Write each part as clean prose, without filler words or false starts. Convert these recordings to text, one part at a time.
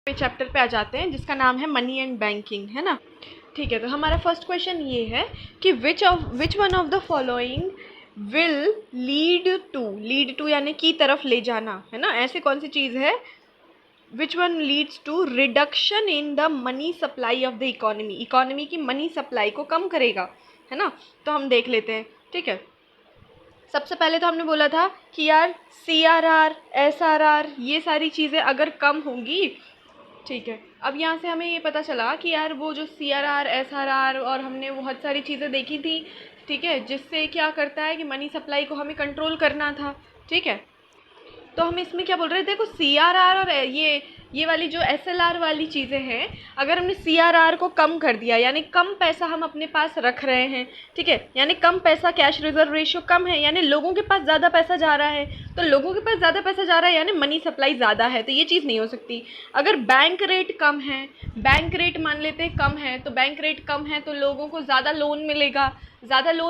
Chapter पे आ जाते हैं जिसका नाम है मनी एंड बैंकिंग, है ना। ठीक है, तो हमारा फर्स्ट क्वेश्चन ये है कि which one of the following will lead to यानी की तरफ ले जाना, है ना। ऐसे कौन सी चीज़ है which one leads to reduction in the money supply of the economy की मनी सप्लाई को कम करेगा, है ना। तो हम देख लेते हैं। ठीक है, सबसे पहले तो हमने बोला था कि यार CRR SRR ये सारी चीज़ें अगर कम होंगी, ठीक है। अब यहाँ से हमें ये पता चला कि यार वो जो CRR SRR और हमने बहुत सारी चीज़ें देखी थी, ठीक है, जिससे क्या करता है कि मनी सप्लाई को हमें कंट्रोल करना था। ठीक है, तो हम इसमें क्या बोल रहे थे, देखो CRR और ये वाली जो SLR वाली चीज़ें हैं, अगर हमने CRR को कम कर दिया यानी कम पैसा हम अपने पास रख रहे हैं, ठीक है, यानी कम पैसा, कैश रिजर्व रेशियो कम है, यानी लोगों के पास ज़्यादा पैसा जा रहा है, तो लोगों के पास ज़्यादा पैसा जा रहा है यानी मनी सप्लाई ज़्यादा है, तो ये चीज़ नहीं हो सकती। अगर बैंक रेट कम है, बैंक रेट मान लेते हैं कम है, तो बैंक रेट कम है तो लोगों को ज़्यादा लोन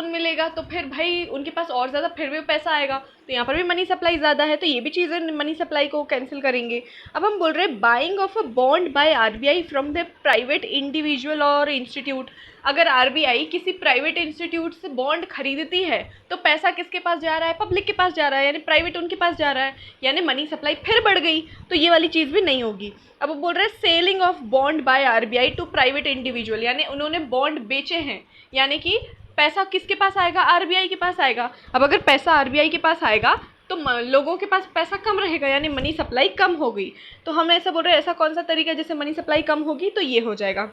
मिलेगा तो फिर भाई उनके पास और ज़्यादा फिर भी पैसा आएगा, तो यहाँ पर भी मनी सप्लाई ज़्यादा है, तो ये भी चीज़ें मनी सप्लाई को कैंसिल करेंगे। अब हम बोल रहे हैं buying of a bond by RBI from the private individual और इंस्टीट्यूट। अगर RBI किसी प्राइवेट इंस्टीट्यूट से बॉन्ड खरीदती है तो पैसा किसके पास जा रहा है, पब्लिक के पास जा रहा है, यानी प्राइवेट उनके पास जा रहा है, यानी मनी सप्लाई फिर बढ़ गई, तो ये वाली चीज़ भी नहीं होगी। अब वो बोल रहे हैं selling of bond by RBI to private individual, यानी उन्होंने बॉन्ड बेचे हैं, यानी कि पैसा किसके पास आएगा, RBI के पास आएगा। अब अगर पैसा RBI के पास आएगा तो लोगों के पास पैसा कम रहेगा, यानी मनी सप्लाई कम हो गई। तो हम ऐसा बोल रहे हैं ऐसा कौन सा तरीका है जिससे मनी सप्लाई कम होगी, तो ये हो जाएगा।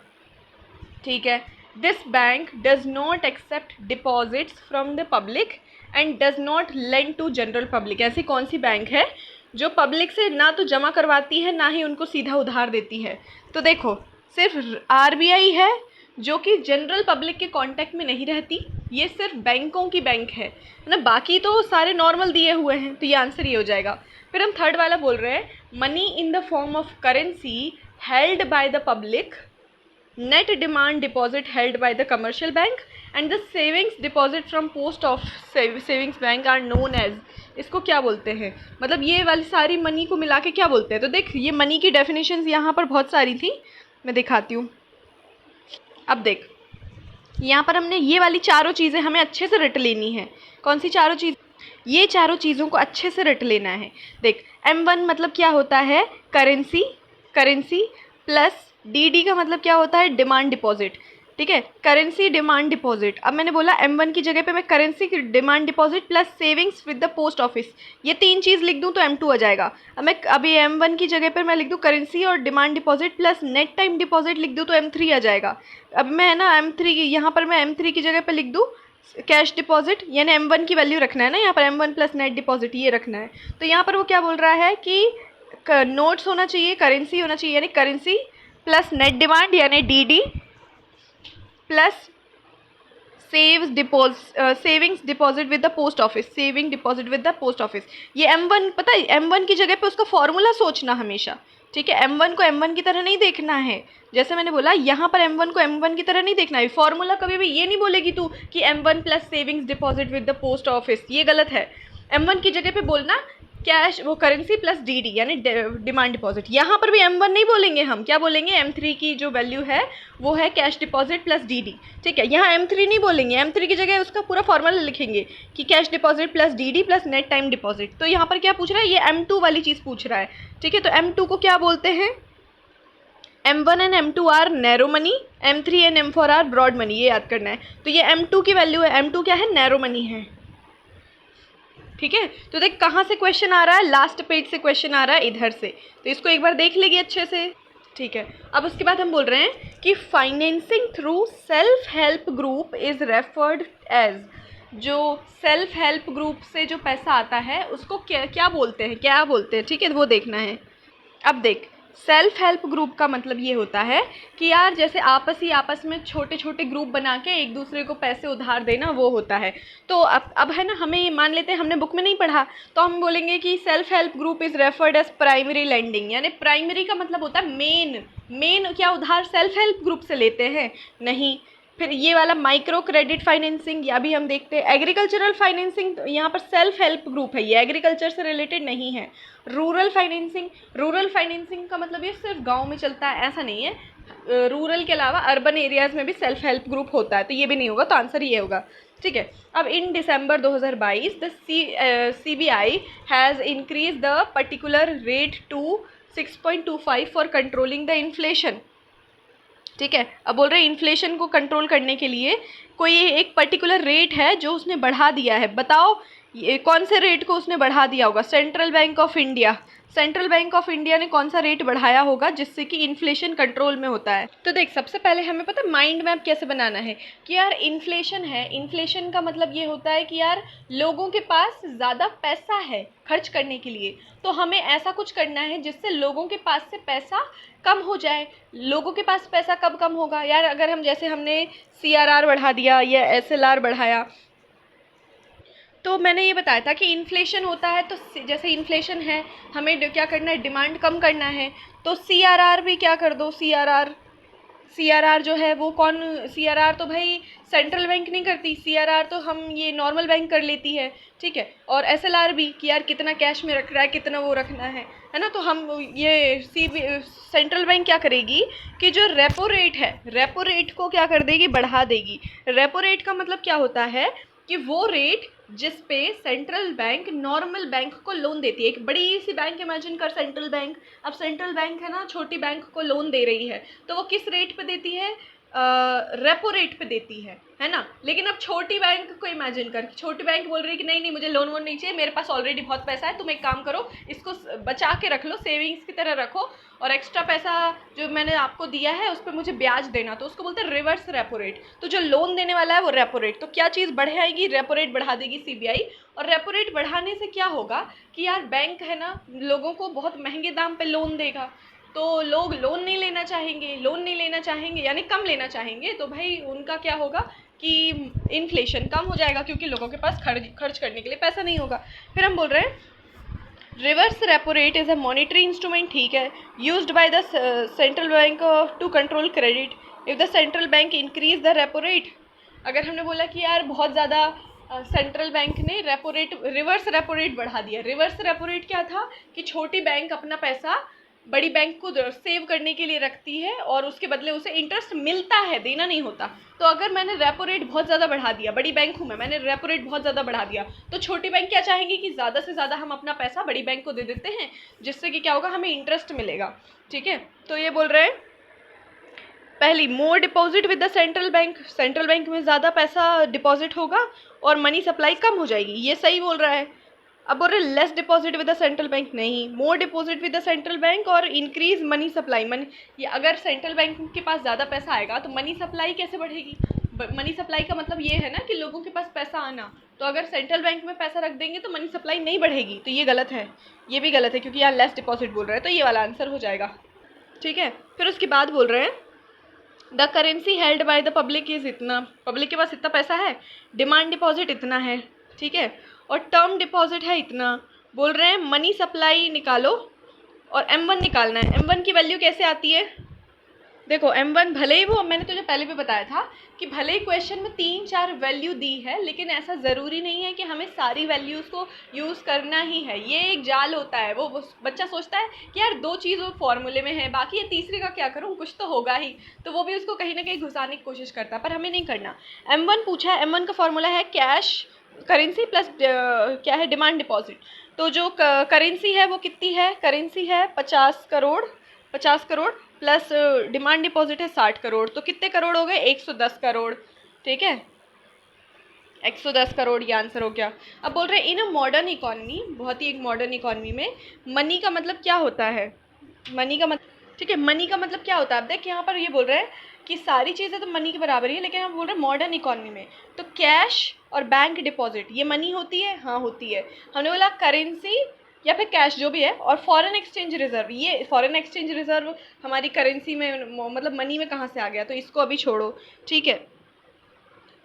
ठीक है, this bank does not accept deposits from the public and does not lend to general public. ऐसी कौन सी बैंक है जो पब्लिक से ना तो जमा करवाती है ना ही उनको सीधा उधार देती है। तो देखो सिर्फ RBI है जो कि जनरल पब्लिक के कांटेक्ट में नहीं रहती, ये सिर्फ बैंकों की बैंक है ना, बाकी तो सारे नॉर्मल दिए हुए हैं, तो ये आंसर ये हो जाएगा। फिर हम थर्ड वाला बोल रहे हैं money in the form of currency held by the public, net demand deposit held by the commercial bank and the savings deposit from post of savings bank are known as. इसको क्या बोलते हैं, मतलब ये वाली सारी मनी को मिला के क्या बोलते हैं। तो देख ये मनी की डेफिनेशंस यहाँ पर बहुत सारी थी, मैं दिखाती हूँ। अब देख यहाँ पर हमने ये वाली चारों चीज़ें हमें अच्छे से रट लेनी है। कौन सी चारों चीज़, ये चारों चीज़ों को अच्छे से रट लेना है। देख M1 मतलब क्या होता है, करेंसी प्लस DD का मतलब क्या होता है, डिमांड डिपॉजिट। ठीक है, करेंसी डिमांड डिपॉजिट। अब मैंने बोला M1 की जगह पे मैं currency demand deposit plus savings with the post office, ये तीन चीज़ लिख दूँ तो M2 आ जाएगा। अब मैं अभी M1 की जगह पर मैं लिख दूँ करेंसी और demand deposit plus net time deposit लिख दूँ तो M3 आ जाएगा। अब मैं ना M3 यहाँ पर मैं M3 की जगह पर लिख दूँ कैश डिपॉजिट, यानी M1 की वैल्यू रखना है ना, यहाँ पर M1 प्लस नेट डिपॉजिट ये रखना है। तो यहाँ पर वो क्या बोल रहा है कि नोट्स होना चाहिए, करेंसी होना चाहिए, यानी करेंसी प्लस नेट डिमांड यानी DD plus savings deposit with the post office, saving deposit with the post office. ये M1 पता है, M1 की जगह पे उसका फॉर्मूला सोचना हमेशा। ठीक है, M1 को M1 की तरह नहीं देखना है, जैसे मैंने बोला यहाँ पर M1 को M1 की तरह नहीं देखना है। फॉर्मूला कभी भी ये नहीं बोलेगी तू कि M1 plus savings deposit with the post office, ये गलत है। M1 की जगह पे बोलना कैश वो करेंसी प्लस DD यानी डिमांड डिपॉजिट। यहाँ पर भी M1 नहीं बोलेंगे, हम क्या बोलेंगे, M3 की जो वैल्यू है वो है कैश डिपॉजिट प्लस DD। ठीक है, यहाँ M3 नहीं बोलेंगे, M3 की जगह उसका पूरा फॉर्मूला लिखेंगे कि cash deposit plus DD plus net time deposit. तो यहाँ पर क्या पूछ रहा है, ये M2 वाली चीज़ पूछ रहा है। ठीक है, तो M2 को क्या बोलते हैं, M1 and M2 are narrow money, M3 and M4 are broad money, ये याद करना है। तो ये M2 की वैल्यू है, M2 क्या है, नैरो मनी है। ठीक है, तो देख कहाँ से क्वेश्चन आ रहा है, लास्ट पेज से क्वेश्चन आ रहा है, इधर से, तो इसको एक बार देख लेगी अच्छे से। ठीक है, अब उसके बाद हम बोल रहे हैं कि financing through self help group is referred as. जो सेल्फ हेल्प ग्रुप से जो पैसा आता है उसको क्या बोलते हैं, ठीक है, वो देखना है। अब देख सेल्फ हेल्प ग्रुप का मतलब ये होता है कि यार जैसे आपस में छोटे छोटे ग्रुप बना के एक दूसरे को पैसे उधार देना, वो होता है। तो अब है ना, हमें मान लेते हैं हमने बुक में नहीं पढ़ा, तो हम बोलेंगे कि self help group is referred as primary lending, यानी प्राइमरी का मतलब होता है मेन क्या उधार सेल्फ हेल्प ग्रुप से लेते हैं, नहीं, फिर ये वाला माइक्रो क्रेडिट फाइनेंसिंग, या भी हम देखते हैं। एग्रीकल्चरल फाइनेंसिंग, यहाँ पर सेल्फ हेल्प ग्रुप है, ये एग्रीकल्चर से रिलेटेड नहीं है। रूरल फाइनेंसिंग, रूरल फाइनेंसिंग का मतलब ये सिर्फ गांव में चलता है ऐसा नहीं है, रूरल के अलावा अर्बन एरियाज़ में भी सेल्फ हेल्प ग्रुप होता है, तो ये भी नहीं होगा, तो आंसर ये होगा। ठीक है, अब in December 2022 the CBI has increase the particular rate to 6.25 for controlling the inflation. ठीक है, अब बोल रहे हैं इन्फ्लेशन को कंट्रोल करने के लिए कोई एक पर्टिकुलर रेट है जो उसने बढ़ा दिया है। बताओ ये कौन से रेट को उसने बढ़ा दिया होगा? Central bank of India, central bank of India ने कौन सा रेट बढ़ाया होगा जिससे कि इन्फ्लेशन कंट्रोल में होता है? तो देख, सबसे पहले हमें पता है माइंड मैप कैसे बनाना है कि यार इन्फ्लेशन है, इन्फ्लेशन का मतलब ये होता है कि यार लोगों के पास ज़्यादा पैसा है खर्च करने के लिए, तो हमें ऐसा कुछ करना है जिससे लोगों के पास से पैसा कम हो जाए। लोगों के पास पैसा कब कम होगा यार? अगर हम जैसे हमने CRR बढ़ा दिया या SLR बढ़ाया, तो मैंने ये बताया था कि इन्फ्लेशन होता है, तो जैसे इन्फ्लेशन है हमें क्या करना है, डिमांड कम करना है, तो CRR भी क्या कर दो, CRR जो है वो कौन, CRR तो भाई सेंट्रल बैंक नहीं करती, CRR तो हम ये नॉर्मल बैंक कर लेती है। ठीक है, और SLR भी कि यार कितना कैश में रख रहा है, कितना वो रखना है ना, तो हम ये सेंट्रल बैंक क्या करेगी कि जो रेपो रेट है, रेपो रेट को क्या कर देगी, बढ़ा देगी। रेपो रेट का मतलब क्या होता है कि वो रेट जिस पे सेंट्रल बैंक नॉर्मल बैंक को लोन देती है। एक बड़ी सी बैंक इमेजिन कर, सेंट्रल बैंक, अब सेंट्रल बैंक है ना, छोटी बैंक को लोन दे रही है, तो वो किस रेट पे देती है, रेपो रेट पे देती है ना। लेकिन अब छोटी बैंक को इमेजिन कर, छोटी बैंक बोल रही है कि नहीं नहीं मुझे लोन वोन नहीं चाहिए, मेरे पास ऑलरेडी बहुत पैसा है, तुम एक काम करो इसको बचा के रख लो, सेविंग्स की तरह रखो, और एक्स्ट्रा पैसा जो मैंने आपको दिया है उस पर मुझे ब्याज देना, तो उसको बोलते हैं रिवर्स रेपो रेट। तो जो लोन देने वाला है वो रेपो रेट, तो क्या चीज़ बढ़ाएगी, रेपो रेट बढ़ा देगी CBI। और रेपो रेट बढ़ाने से क्या होगा कि यार बैंक है ना लोगों को बहुत महंगे दाम पे लोन देगा, तो लोग लोन नहीं लेना चाहेंगे, लोन नहीं लेना चाहेंगे यानी कम लेना चाहेंगे, तो भाई उनका क्या होगा कि इन्फ्लेशन कम हो जाएगा, क्योंकि लोगों के पास खर्च करने के लिए पैसा नहीं होगा। फिर हम बोल रहे हैं reverse repo rate is a monetary instrument, ठीक है, used by the central bank to control credit. If the central bank increase the repo rate, अगर हमने बोला कि यार बहुत ज़्यादा सेंट्रल बैंक ने repo rate, reverse repo rate बढ़ा दिया। रिवर्स रेपो रेट क्या था कि छोटी बैंक अपना पैसा बड़ी बैंक को सेव करने के लिए रखती है और उसके बदले उसे इंटरेस्ट मिलता है, देना नहीं होता। तो अगर मैंने रेपो रेट बहुत ज़्यादा बढ़ा दिया, बड़ी बैंक हूँ मैंने रेपो रेट बहुत ज़्यादा बढ़ा दिया, तो छोटी बैंक क्या चाहेंगी कि ज़्यादा से ज़्यादा हम अपना पैसा बड़ी बैंक को दे देते हैं, जिससे कि क्या होगा, हमें इंटरेस्ट मिलेगा। ठीक है, तो ये बोल रहे हैं पहली, more deposit with the central bank, central bank में ज़्यादा पैसा डिपॉजिट होगा और मनी सप्लाई कम हो जाएगी, ये सही बोल रहा है। अब बोल रहे less deposit with the central bank, नहीं, more deposit with the central bank और इंक्रीज मनी सप्लाई। ये अगर सेंट्रल बैंक के पास ज़्यादा पैसा आएगा तो मनी सप्लाई कैसे बढ़ेगी? मनी सप्लाई का मतलब ये है ना कि लोगों के पास पैसा आना, तो अगर सेंट्रल बैंक में पैसा रख देंगे तो मनी सप्लाई नहीं बढ़ेगी, तो ये गलत है, ये भी गलत है क्योंकि यहाँ लेस डिपॉजिट बोल रहे हैं, तो ये वाला आंसर हो जाएगा। ठीक है, फिर उसके बाद बोल रहे हैं the currency held by the public is इतना, पब्लिक के पास इतना पैसा है, डिमांड डिपॉजिट इतना है, ठीक है, और टर्म डिपॉजिट है इतना। बोल रहे हैं मनी सप्लाई निकालो और M1 निकालना है। M1 की वैल्यू कैसे आती है? देखो M1 भले ही वो, मैंने तुझे पहले भी बताया था कि भले ही क्वेश्चन में 3-4 वैल्यू दी है, लेकिन ऐसा ज़रूरी नहीं है कि हमें सारी वैल्यूज़ को यूज़ करना ही है, ये एक जाल होता है। वो बच्चा सोचता है कि यार 2 चीज़ वो फॉर्मूले में है, बाकी ये तीसरे का क्या करूँ, कुछ तो होगा ही, तो वो भी उसको कहीं ना कहीं घुसाने की कोशिश करता है, पर हमें नहीं करना। M1 पूछा है, M1 का फॉर्मूला है कैश करेंसी प्लस क्या है, डिमांड डिपॉजिट। तो जो करेंसी है वो कितनी है, करेंसी है 50 करोड़ प्लस डिमांड डिपॉजिट है 60 करोड़, तो कितने करोड़ हो गए, 110 करोड़। ठीक है, 110 करोड़ ये आंसर हो गया। अब बोल रहे हैं इन अ मॉडर्न इकॉनमी, बहुत ही एक मॉडर्न इकॉनमी में मनी का मतलब क्या होता है, मनी का मतलब, ठीक है, मनी का मतलब क्या होता है। अब देख यहाँ पर ये बोल रहे हैं कि सारी चीज़ें तो मनी के बराबर ही है, लेकिन हम बोल रहे हैं मॉडर्न इकॉनमी में तो कैश और बैंक डिपॉजिट ये मनी होती है, हाँ होती है। हमने बोला करेंसी या फिर कैश जो भी है, और फॉरेन एक्सचेंज रिजर्व, ये फॉरेन एक्सचेंज रिजर्व हमारी करेंसी में मतलब मनी में कहाँ से आ गया, तो इसको अभी छोड़ो। ठीक है,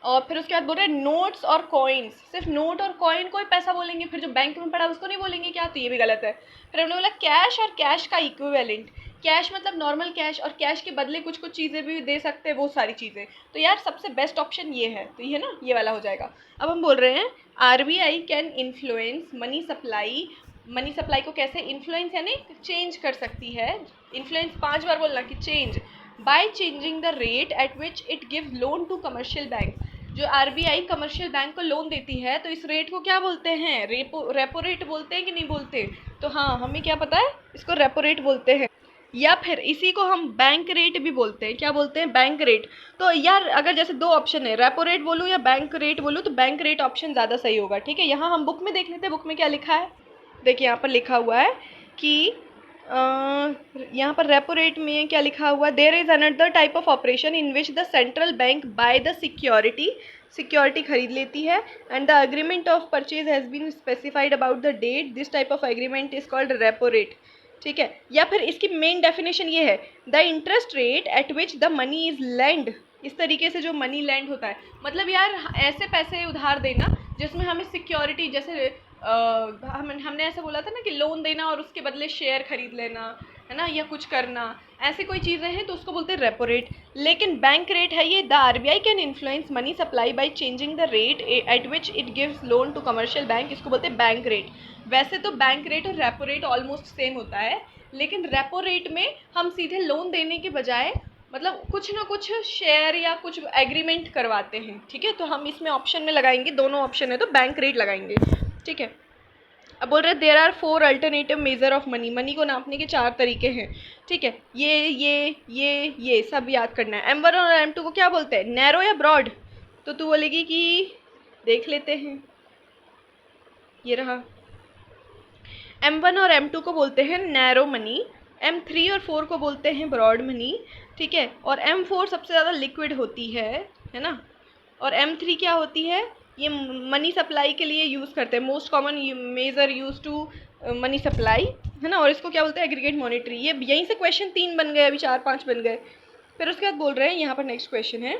और फिर उसके बाद बोल रहे हैं नोट्स और कॉइन्स, सिर्फ नोट और कॉइन को ही पैसा बोलेंगे, फिर जो बैंक में पड़ा उसको नहीं बोलेंगे क्या, तो ये भी गलत है। फिर हमने बोला कैश और कैश का इक्विवेलेंट, कैश मतलब नॉर्मल कैश, और कैश के बदले कुछ कुछ चीज़ें भी दे सकते हैं, वो सारी चीज़ें। तो यार सबसे बेस्ट ऑप्शन ये है, तो ये ना ये वाला हो जाएगा। अब हम बोल रहे हैं RBI can influence money supply. Money supply को कैसे इन्फ्लुएंस यानी चेंज कर सकती है। इन्फ्लुएंस 5 बार बोलना कि change, by changing the rate at which it gives loan to commercial bank. जो आरबीआई कमर्शियल बैंक को लोन देती है तो इस रेट को क्या बोलते हैं, रेपो रेट बोलते हैं कि नहीं बोलते। तो हाँ, हमें क्या पता है, इसको रेपो रेट बोलते हैं, या फिर इसी को हम बैंक रेट भी बोलते हैं। क्या बोलते हैं, बैंक रेट। तो यार अगर जैसे दो ऑप्शन है, रेपो रेट बोलूँ या बैंक रेट बोलूँ, तो बैंक रेट ऑप्शन ज़्यादा सही होगा। ठीक है, यहाँ हम बुक में देख लेते हैं, बुक में क्या लिखा है। देखिए यहाँ पर लिखा हुआ है कि यहाँ पर रेपो रेट में क्या लिखा हुआ है, there is another type of operation in which the central bank buy the security खरीद लेती है, and the agreement of purchase has been specified about the date, this type of agreement is called repo rate. ठीक है, या फिर इसकी main definition ये है, the interest rate at which the money is lend. इस तरीके से जो मनी लैंड होता है, मतलब यार ऐसे पैसे उधार देना जिसमें हमें सिक्योरिटी, जैसे हमने ऐसा बोला था ना कि लोन देना और उसके बदले शेयर खरीद लेना, है ना, या कुछ करना, ऐसी कोई चीज़ें हैं तो उसको बोलते हैं रेपो रेट। लेकिन बैंक रेट है ये, the RBI can influence money supply by changing the rate at which it gives loan to commercial bank, इसको बोलते हैं बैंक रेट। वैसे तो बैंक रेट और रेपो रेट ऑलमोस्ट सेम होता है, लेकिन रेपो रेट में हम सीधे लोन देने के बजाय मतलब कुछ ना कुछ शेयर या कुछ एग्रीमेंट करवाते हैं। ठीक है, तो हम इसमें ऑप्शन में लगाएंगे, दोनों ऑप्शन है तो बैंक रेट लगाएंगे। ठीक है, अब बोल रहे हैं there are 4 alternative measure of money. Money को नापने के 4 तरीके हैं। ठीक है, ये सब याद करना है। M1 और M2 को क्या बोलते हैं, नैरो या ब्रॉड। तो तू बोलेगी कि देख लेते हैं, ये रहा। M1 और M2 को बोलते हैं नैरो मनी, M3 और 4 को बोलते हैं ब्रॉड मनी। ठीक है, और M4 सबसे ज़्यादा लिक्विड होती है ना। और M3 क्या होती है, ये मनी सप्लाई के लिए यूज़ करते हैं, most common measure use to money supply, है ना। और इसको क्या बोलते हैं, एग्रीगेट मॉनेटरी। ये यहीं से क्वेश्चन 3 बन गए, अभी 4-5 बन गए। फिर उसके बाद बोल रहे हैं यहाँ पर नेक्स्ट क्वेश्चन है,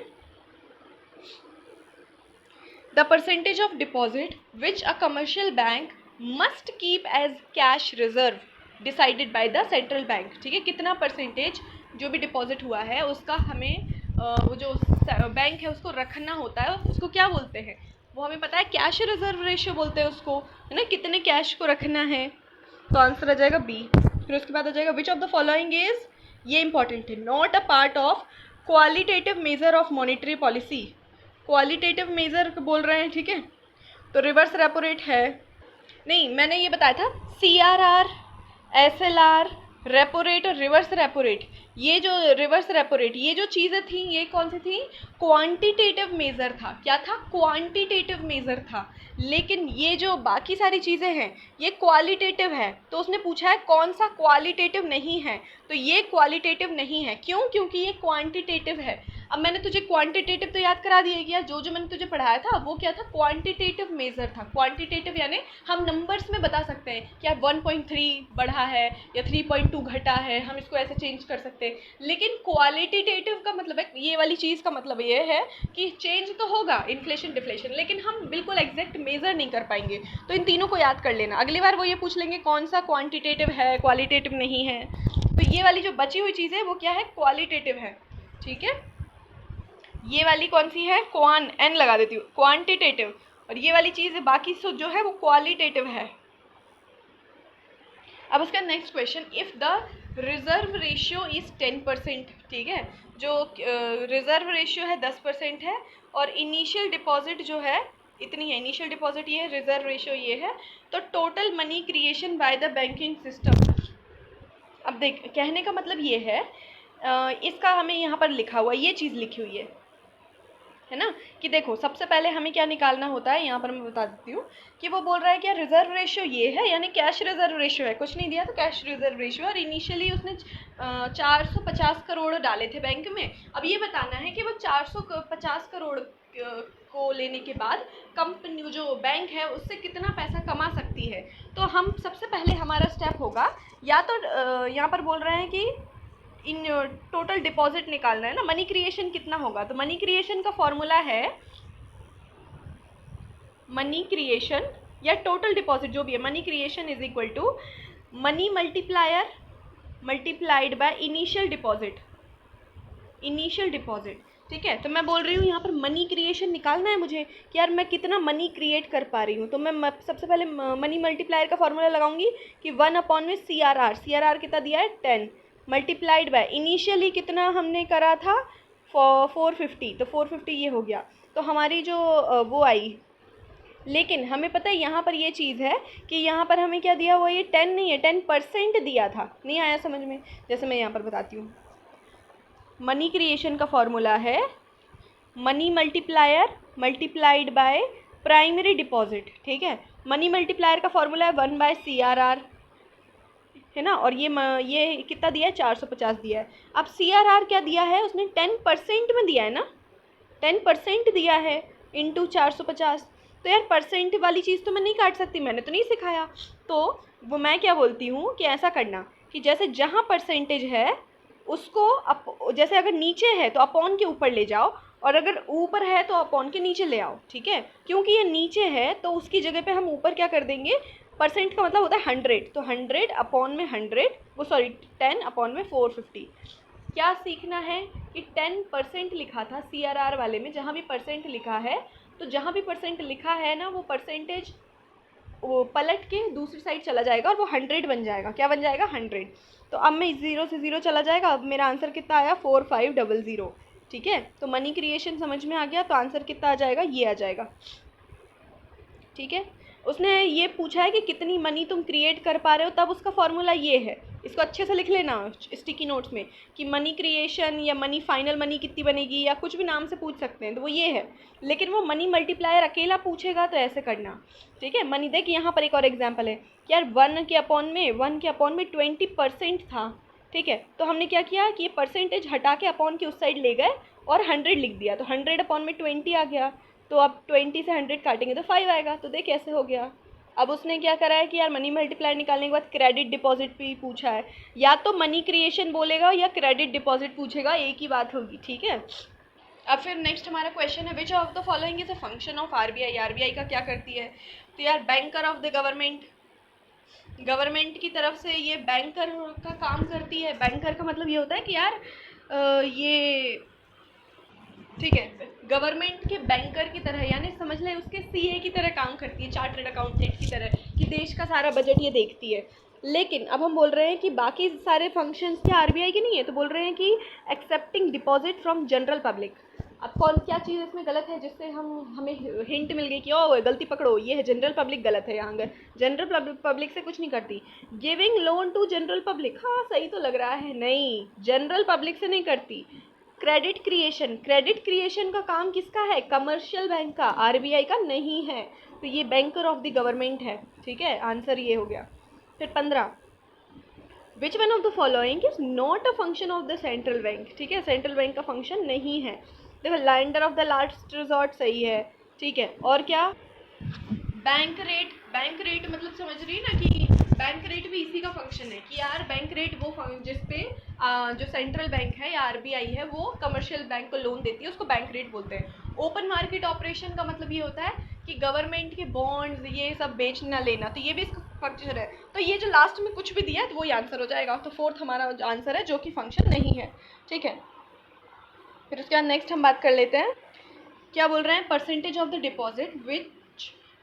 the percentage of deposit which a commercial bank must keep as cash reserve decided by the central bank. ठीक है, कितना परसेंटेज जो भी डिपॉजिट हुआ है उसका हमें वो जो बैंक है उसको रखना होता है, उसको क्या बोलते हैं, वो हमें पता है, कैश रिजर्व रेशियो बोलते हैं उसको, है ना। कितने कैश को रखना है, तो आंसर आ जाएगा बी। फिर उसके बाद आ जाएगा which of the following is, ये इंपॉर्टेंट है, not a part of qualitative measure of monetary policy. Qualitative measure बोल रहे हैं, ठीक है, तो रिवर्स रेपो रेट है नहीं, मैंने ये बताया था CRR, SLR, रेपो रेट और रिवर्स रेपो रेट। ये जो रिवर्स रेपो रेट, ये जो चीज़ें थी ये कौन सी थी, क्वांटिटेटिव मेज़र था। क्या था, क्वांटिटेटिव मेज़र था। लेकिन ये जो बाकी सारी चीज़ें हैं ये क्वालिटेटिव है। तो उसने पूछा है कौन सा क्वालिटेटिव नहीं है, तो ये क्वालिटेटिव नहीं है। क्यों, क्योंकि ये क्वांटिटेटिव है। अब मैंने तुझे क्वांटिटेटिव तो याद करा दिया गया, जो मैंने तुझे पढ़ाया था वो क्या था, क्वांटिटेटिव मेजर था। क्वांटिटेटिव यानी हम नंबर्स में बता सकते हैं कि 1.3 बढ़ा है या 3.2 घटा है, हम इसको ऐसे चेंज कर सकते हैं। लेकिन क्वालिटेटिव का मतलब है, ये वाली चीज़ का मतलब ये है कि चेंज तो होगा, इन्फ्लेशन डिफ्लेशन, लेकिन हम बिल्कुल एग्जैक्ट मेजर नहीं कर पाएंगे। तो इन तीनों को याद कर लेना, अगली बार वो ये पूछ लेंगे कौन सा क्वांटिटेटिव है, क्वालिटेटिव नहीं है। तो ये वाली जो बची हुई चीज़ है वो क्या है, क्वालिटेटिव है। ठीक है, ये वाली कौन सी है, क्वान, एन लगा देती हूँ, क्वांटिटेटिव। और ये वाली चीज़ बाकी जो है वो क्वालिटेटिव है। अब उसका next question, if the reserve ratio is 10%, ठीक है, जो रिजर्व रेशियो है 10% है और इनिशियल डिपॉजिट जो है इतनी है, इनिशियल डिपॉजिट ये है, रिजर्व रेशियो ये है, तो total money creation by the banking system. अब देख, कहने का मतलब ये है, इसका हमें यहाँ पर लिखा हुआ ये चीज़ लिखी हुई है ना, कि देखो सबसे पहले हमें क्या निकालना होता है, यहाँ पर मैं बता देती हूँ कि वो बोल रहा है कि रिजर्व रेशियो ये है, यानी कैश रिजर्व रेशियो है, कुछ नहीं दिया तो कैश रिजर्व रेशियो, और इनिशियली उसने 450 करोड़ डाले थे बैंक में। अब ये बताना है कि वो 450 करोड़ को लेने के बाद कंपनी जो बैंक है उससे कितना पैसा कमा सकती है। तो हम सबसे पहले हमारा स्टेप होगा, या तो यहाँ पर बोल रहे हैं कि इन टोटल डिपॉजिट निकालना है ना, मनी क्रिएशन कितना होगा, तो मनी क्रिएशन का फॉर्मूला है मनी क्रिएशन या टोटल डिपॉजिट जो भी है, money creation is equal to money multiplier multiplied by initial deposit, initial deposit. ठीक है, तो मैं बोल रही हूँ यहाँ पर मनी क्रिएशन निकालना है मुझे कि यार मैं कितना मनी क्रिएट कर पा रही हूँ। तो मैं सबसे पहले मनी मल्टीप्लायर का फॉर्मूला लगाऊंगी कि 1 में CRR कितना दिया है 10 मल्टीप्लाइड बाय इनिशियली कितना हमने करा था 450, तो 450 ये हो गया। तो हमारी जो वो आई, लेकिन हमें पता है यहाँ पर ये चीज़ है कि यहाँ पर हमें क्या दिया, वो ये 10 नहीं है, 10% दिया था। नहीं आया समझ में? जैसे मैं यहाँ पर बताती हूँ, मनी क्रिएशन का फॉर्मूला है money multiplier multiplied by primary deposit. ठीक है, मनी मल्टीप्लायर का फॉर्मूला है 1/CRR, है ना, और ये कितना दिया है 450 दिया है। अब CRR क्या दिया है उसने, 10% में दिया है ना, 10% दिया है इंटू 450। तो यार परसेंट वाली चीज़ तो मैं नहीं काट सकती, मैंने तो नहीं सिखाया। तो वो मैं क्या बोलती हूँ कि ऐसा करना कि जैसे जहाँ परसेंटेज है उसको जैसे अगर नीचे है तो अपॉन के ऊपर ले जाओ, और अगर ऊपर है तो अपॉन के नीचे ले आओ। ठीक है, क्योंकि ये नीचे है तो उसकी जगह पे हम ऊपर क्या कर देंगे, परसेंट का मतलब होता है 100, तो 100 अपॉन में 100, वो सॉरी 10 अपॉन में 450। क्या सीखना है कि 10% लिखा था CRR वाले में, जहाँ भी परसेंट लिखा है तो जहाँ भी परसेंट लिखा है ना वो परसेंटेज वो पलट के दूसरी साइड चला जाएगा और वो 100 बन जाएगा। क्या बन जाएगा, 100। तो अब मैं 0 से 0 चला जाएगा, अब मेरा आंसर कितना आया 4500। ठीक है, तो मनी क्रिएशन समझ में आ गया, तो आंसर कितना आ जाएगा, ये आ जाएगा। ठीक है, उसने ये पूछा है कि कितनी मनी तुम क्रिएट कर पा रहे हो, तब उसका फॉर्मूला ये है। इसको अच्छे से लिख लेना स्टिकी नोट्स में कि मनी क्रिएशन या मनी फाइनल मनी कितनी बनेगी, या कुछ भी नाम से पूछ सकते हैं, तो वो ये है। लेकिन वो मनी मल्टीप्लायर अकेला पूछेगा तो ऐसे करना। ठीक है, मनी देख यहाँ पर एक और एग्जाम्पल है कि यार 1 के अपॉन में 20% था। ठीक है, तो हमने क्या किया कि ये परसेंटेज हटा के अपॉन के उस साइड ले गए और 100 लिख दिया, तो 100 अपॉन में 20 आ गया। तो अब 20 से 100 काटेंगे तो 5 आएगा, तो देख कैसे हो गया। अब उसने क्या करा है कि यार मनी मल्टीप्लायर निकालने के बाद क्रेडिट डिपॉजिट भी पूछा है, या तो मनी क्रिएशन बोलेगा या क्रेडिट डिपॉजिट पूछेगा, एक ही बात होगी। ठीक है, अब फिर नेक्स्ट हमारा क्वेश्चन है विच of the following is a function of RBI। RBI का क्या करती है, तो यार banker of the government, government की तरफ से ये बैंकर का काम करती है। बैंकर का मतलब ये होता है कि यार ये ठीक है गवर्नमेंट के बैंकर की तरह, यानी समझ लें उसके CA की तरह काम करती है, चार्टर्ड अकाउंटेंट की तरह, कि देश का सारा बजट ये देखती है। लेकिन अब हम बोल रहे हैं कि बाकी सारे फंक्शंस क्या RBI के नहीं है, तो बोल रहे हैं कि accepting deposit from general public. अब कौन क्या चीज़ इसमें गलत है जिससे हमें हिंट मिल गई कि ओ गलती पकड़ो, ये है जनरल पब्लिक गलत है। यहाँ जनरल पब्लिक से कुछ नहीं करती। Giving loan to general public, हाँ सही तो लग रहा है, नहीं जनरल पब्लिक से नहीं करती। क्रेडिट क्रिएशन का काम किसका है, कमर्शियल बैंक का, RBI का नहीं है। तो ये बैंकर ऑफ द गवर्नमेंट है। ठीक है, आंसर ये हो गया। फिर 15, विच one of the following is not a function of the central bank. ठीक है, सेंट्रल बैंक का फंक्शन नहीं है। देखो lender of the last resort सही है। ठीक है, और क्या, बैंक रेट मतलब समझ रही है ना कि बैंक रेट भी इसी का फंक्शन है कि यार बैंक रेट वो जिसपे जो सेंट्रल बैंक है या RBI है वो कमर्शियल बैंक को लोन देती है, उसको बैंक रेट बोलते हैं। ओपन मार्केट ऑपरेशन का मतलब ये होता है कि गवर्नमेंट के बॉन्ड्स ये सब बेचना लेना, तो ये भी इसका फंक्शन है। तो ये जो लास्ट में कुछ भी दिया है तो वही आंसर हो जाएगा। तो 4th हमारा आंसर है जो कि फंक्शन नहीं है। ठीक है, फिर उसके बाद नेक्स्ट हम बात कर लेते हैं, क्या बोल रहे हैं, percentage of the deposit which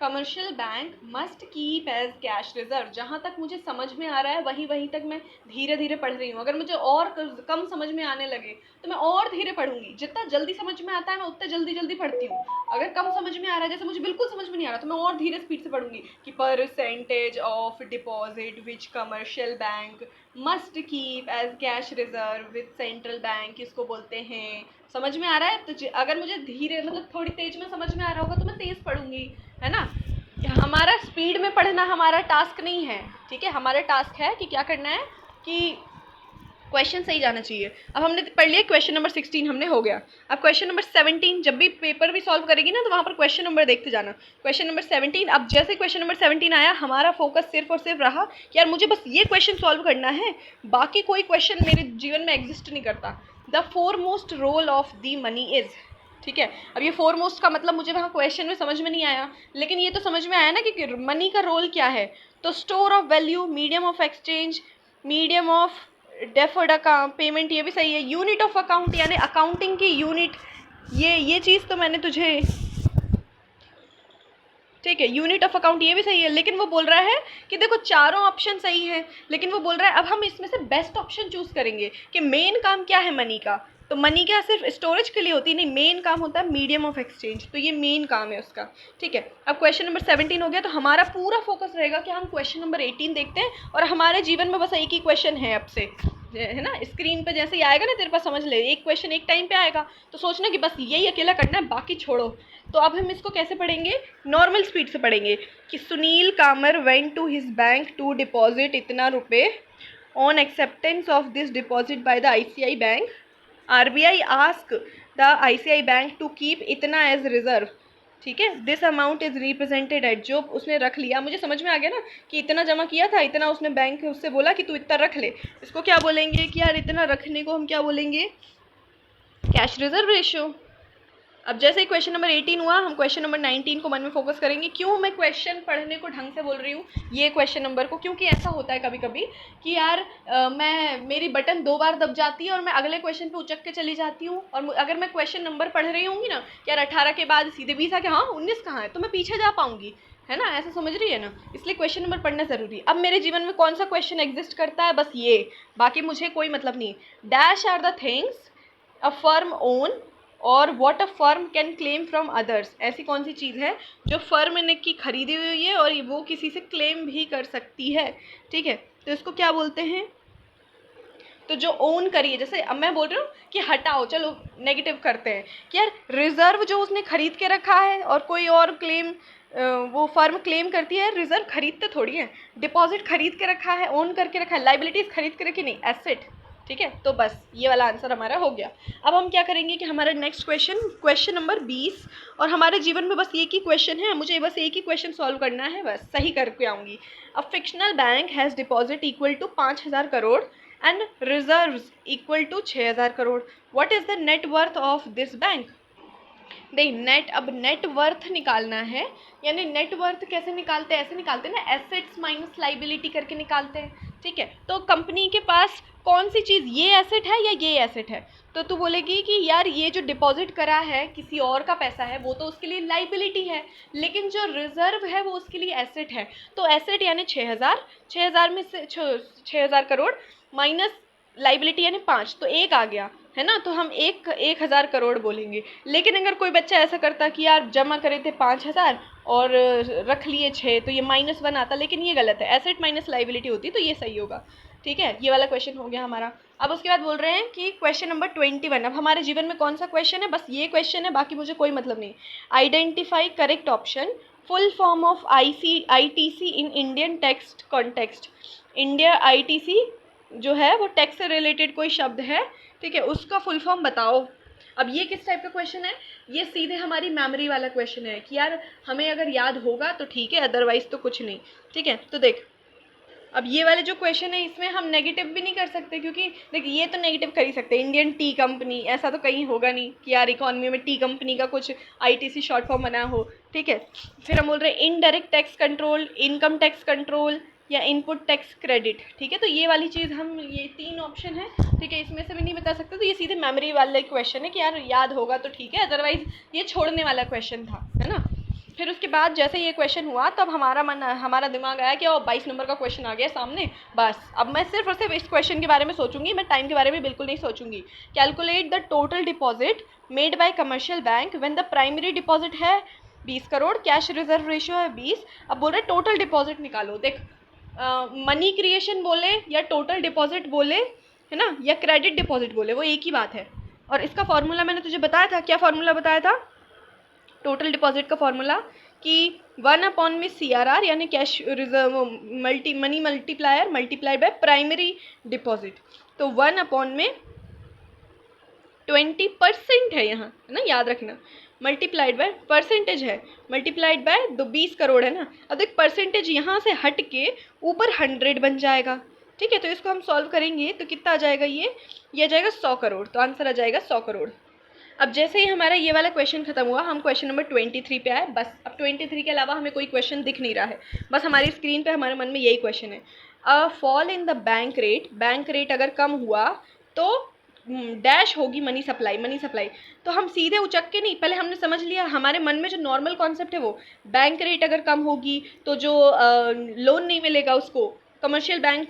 commercial bank must keep as cash reserve. जहाँ तक मुझे समझ में आ रहा है वहीं तक मैं धीरे धीरे पढ़ रही हूँ। अगर मुझे और कम समझ में आने लगे तो मैं और धीरे पढ़ूंगी। जितना जल्दी समझ में आता है मैं उतना जल्दी पढ़ती हूँ। अगर कम समझ में आ रहा है, जैसे मुझे बिल्कुल समझ में नहीं आ रहा, तो मैं और धीरे स्पीड से पढ़ूंगी कि percentage of deposit which commercial bank must keep as cash reserve with central bank, इसको बोलते हैं। समझ में आ रहा है, तो अगर मुझे धीरे मतलब थोड़ी तेज में समझ में आ रहा होगा तो मैं तेज़ पढ़ूंगी, है ना। हमारा स्पीड में पढ़ना हमारा टास्क नहीं है। ठीक है, हमारा टास्क है कि क्या करना है कि क्वेश्चन सही जाना चाहिए। अब हमने पढ़ लिया क्वेश्चन नंबर 16 हमने हो गया। अब क्वेश्चन नंबर 17, जब भी पेपर भी सॉल्व करेगी ना तो वहाँ पर क्वेश्चन नंबर देखते जाना। क्वेश्चन नंबर 17, अब जैसे क्वेश्चन नंबर 17 आया हमारा फोकस सिर्फ और सिर्फ रहा कि यार मुझे बस ये क्वेश्चन सॉल्व करना है, बाकी कोई क्वेश्चन मेरे जीवन में एग्जिस्ट नहीं करता। The foremost role of the money is. ठीक है, अब ये फोरमोस्ट का मतलब मुझे वहाँ क्वेश्चन में समझ में नहीं आया, लेकिन ये तो समझ में आया ना कि मनी का रोल क्या है। तो store of value, medium of exchange, medium of deferred account payment, ये भी सही है। यूनिट ऑफ अकाउंट यानी अकाउंटिंग की यूनिट, ये चीज़ तो मैंने तुझे, ठीक है, यूनिट ऑफ अकाउंट ये भी सही है। लेकिन वो बोल रहा है कि देखो चारों ऑप्शन सही है, लेकिन वो बोल रहा है अब हम इसमें से बेस्ट ऑप्शन चूज़ करेंगे कि मेन काम क्या है मनी का। तो मनी क्या सिर्फ स्टोरेज के लिए होती नहीं, मेन काम होता है मीडियम ऑफ एक्सचेंज, तो ये मेन काम है उसका। ठीक है, अब क्वेश्चन नंबर 17 हो गया, तो हमारा पूरा फोकस रहेगा कि हम क्वेश्चन नंबर 18 देखते हैं। और हमारे जीवन में बस एक ही क्वेश्चन है अब से, है ना, स्क्रीन पे जैसे ही आएगा ना तेरे पास समझ ले, एक क्वेश्चन एक टाइम पे आएगा, तो सोचना कि बस यही अकेला करना है, बाकी छोड़ो। तो अब हम इसको कैसे पढ़ेंगे, नॉर्मल स्पीड से पढ़ेंगे कि Sunil Kumar went to his bank to deposit इतना रुपए, on acceptance of this deposit by the ICI bank, RBI ask the ICI bank to keep इतना एज रिजर्व। ठीक है, this amount is represented at, जो उसने रख लिया, मुझे समझ में आ गया ना कि इतना जमा किया था, इतना उसने बैंक उससे बोला कि तू इतना रख ले, इसको क्या बोलेंगे कि यार इतना रखने को हम क्या बोलेंगे, कैश रिजर्व रेशियो। अब जैसे ही क्वेश्चन नंबर 18 हुआ, हम क्वेश्चन नंबर 19 को मन में फोकस करेंगे। क्यों मैं क्वेश्चन पढ़ने को ढंग से बोल रही हूँ ये क्वेश्चन नंबर को, क्योंकि ऐसा होता है कभी कभी कि यार मेरी बटन 2 बार दब जाती है और मैं अगले क्वेश्चन पे उचक के चली जाती हूँ, और अगर मैं क्वेश्चन नंबर पढ़ रही होंगी ना कि यार 18 के बाद सीधे 20 आके हाँ 19 कहाँ है, तो मैं पीछे जा पाऊंगी, है ना, ऐसा समझ रही है ना, इसलिए क्वेश्चन नंबर पढ़ना ज़रूरी है। अब मेरे जीवन में कौन सा क्वेश्चन एग्जिस्ट करता है, बस ये, बाकी मुझे कोई मतलब नहीं। Dash are the things a firm own और what a firm can claim from others, ऐसी कौन सी चीज़ है जो फर्म ने की खरीदी हुई है और वो किसी से क्लेम भी कर सकती है। ठीक है, तो इसको क्या बोलते हैं, तो जो ओन करिए, जैसे अब मैं बोल रही हूँ कि हटाओ, चलो नेगेटिव करते हैं कि यार रिजर्व जो उसने खरीद के रखा है और कोई और क्लेम, वो फर्म क्लेम करती है, रिजर्व खरीदते थोड़ी है, डिपॉजिट खरीद के रखा है, ओन करके रखा है, लाइबिलिटीज खरीद के रखी नहीं, एसेट। ठीक है, तो बस ये वाला आंसर हमारा हो गया। अब हम क्या करेंगे कि हमारा नेक्स्ट क्वेश्चन, क्वेश्चन नंबर 20, और हमारे जीवन में बस एक ही क्वेश्चन है, मुझे बस एक ही क्वेश्चन सॉल्व करना है, बस सही करके आऊँगी। A fictional bank has deposit equal to 5,000 crore and reserves equal to 6,000 crore, what is the net worth of this bank. नहीं नेट, अब नेट वर्थ निकालना है, यानी नेट वर्थ कैसे निकालते हैं, ऐसे निकालते हैं ना, एसेट्स माइनस लाइबिलिटी करके निकालते हैं। ठीक है, तो कंपनी के पास कौन सी चीज़, ये एसेट है या ये एसेट है, तो तू बोलेगी कि यार ये जो डिपॉजिट करा है किसी और का पैसा है, वो तो उसके लिए लाइबिलिटी है, लेकिन जो रिजर्व है वो उसके लिए एसेट है। तो एसेट यानी 6,000 में से 6,000 करोड़ माइनस लाइबिलिटी यानी 5, तो एक आ गया, है ना, तो हम 1,000 करोड़ बोलेंगे। लेकिन अगर कोई बच्चा ऐसा करता कि यार जमा करे थे 5,000 और रख लिए 6, तो ये -1 आता, लेकिन ये गलत है, एसेट माइनस लाइबिलिटी होती, तो ये सही होगा। ठीक है, ये वाला क्वेश्चन हो गया हमारा। अब उसके बाद बोल रहे हैं कि क्वेश्चन नंबर 21, अब हमारे जीवन में कौन सा क्वेश्चन है, बस ये क्वेश्चन है, बाकी मुझे कोई मतलब नहीं। Identify correct option, full form of ITC in Indian text context. India ITC जो है वो टैक्स से रिलेटेड कोई शब्द है, ठीक है, उसका फुल फॉर्म बताओ। अब ये किस टाइप का क्वेश्चन है, ये सीधे हमारी मेमोरी वाला क्वेश्चन है कि यार हमें अगर याद होगा तो ठीक है, अदरवाइज तो कुछ नहीं। ठीक है, तो देख अब ये वाले जो क्वेश्चन है इसमें हम नेगेटिव भी नहीं कर सकते, क्योंकि देख ये तो नेगेटिव कर ही सकते हैं, इंडियन टी कंपनी, ऐसा तो कहीं होगा नहीं कि यार इकोनॉमी में टी कंपनी का कुछ ITC शॉर्ट फॉर्म बना हो। ठीक है, फिर हम बोल रहे हैं indirect tax control, income tax control या इनपुट टैक्स क्रेडिट। ठीक है, तो ये वाली चीज़ हम, ये 3 ऑप्शन है, ठीक है, इसमें से भी नहीं बता सकते, तो ये सीधे मेमोरी वाला क्वेश्चन है कि यार याद होगा तो ठीक है, अदरवाइज ये छोड़ने वाला क्वेश्चन था, है ना। फिर उसके बाद जैसे ये क्वेश्चन हुआ तब हमारा दिमाग आया कि 22 नंबर का क्वेश्चन आ गया सामने, बस अब मैं सिर्फ और सिर्फ इस क्वेश्चन के बारे में सोचूंगी, मैं टाइम के बारे में बिल्कुल नहीं सोचूंगी। Calculate the total deposit made by commercial bank when the primary deposit है 20 करोड़, कैश रिजर्व रेशियो है 20। अब बोल रहे टोटल डिपॉजिट निकालो, देख मनी क्रिएशन बोले या टोटल डिपॉजिट बोले, है ना, या क्रेडिट डिपॉजिट बोले, वो एक ही बात है। और इसका फॉर्मूला मैंने तुझे बताया था, क्या फॉर्मूला बताया था टोटल डिपॉजिट का फॉर्मूला, कि 1/में CRR यानी cash reserve money multiplier multiplied by primary deposit, तो 1/में 20% है यहाँ, है ना, याद रखना, मल्टीप्लाइड बाय परसेंटेज है, मल्टीप्लाइड बाय 20 करोड़ है ना। अब देख परसेंटेज यहाँ से हट के ऊपर 100 बन जाएगा। ठीक है, तो इसको हम सॉल्व करेंगे तो कितना आ जाएगा, ये आ जाएगा 100 करोड़, तो आंसर आ जाएगा 100 करोड़। अब जैसे ही हमारा ये वाला क्वेश्चन खत्म हुआ, हम क्वेश्चन नंबर 23 पे आए। बस अब 23 के अलावा हमें कोई क्वेश्चन दिख नहीं रहा है, बस हमारी स्क्रीन पे हमारे मन में यही क्वेश्चन है। A fall in the bank rate अगर कम हुआ तो डैश होगी मनी सप्लाई। तो हम सीधे उचक के नहीं, पहले हमने समझ लिया, हमारे मन में जो नॉर्मल कॉन्सेप्ट है वो बैंक रेट अगर कम होगी तो जो लोन नहीं मिलेगा उसको, कमर्शियल बैंक